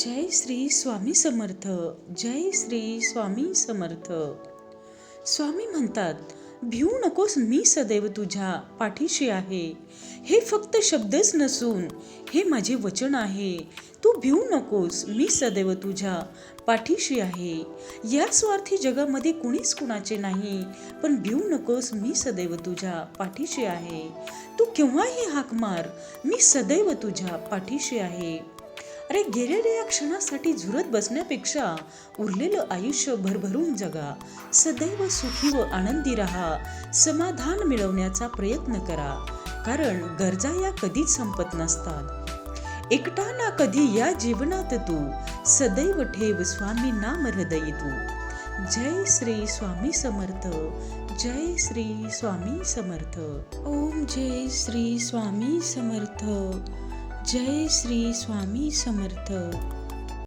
जय श्री स्वामी समर्थ. जय श्री स्वामी समर्थ. स्वामी म्हणतात, भिवू नकोस, मी सदैव तुझ्या पाठीशी आहे. हे फक्त शब्दच नसून हे माझे वचन आहे. तू भिवू नकोस, मी सदैव तुझ्या पाठीशी आहे. या स्वार्थी जगामध्ये कुणीच कुणाचे नाही, पण भिवू नकोस, मी सदैव तुझ्या पाठीशी आहे. तू केव्हाही हाक मार, मी सदैव तुझ्या पाठीशी आहे. अरे, गेलेल्या या क्षणासाठी झुरत बसण्यापेक्षा उरलेलं आयुष्य भरभरून जगा. सदैव सुखी व आनंदी राहा. समाधान मिळवण्याचा प्रयत्न करा, कारण गरजा या कधीच संपत नसतात. एकटा ना कधी या जीवनात तू, सदैव ठेव स्वामी नाम हृदयी तू. जय श्री स्वामी समर्थ. जय श्री स्वामी समर्थ. ओम जय श्री स्वामी समर्थ. जय श्री स्वामी समर्थ.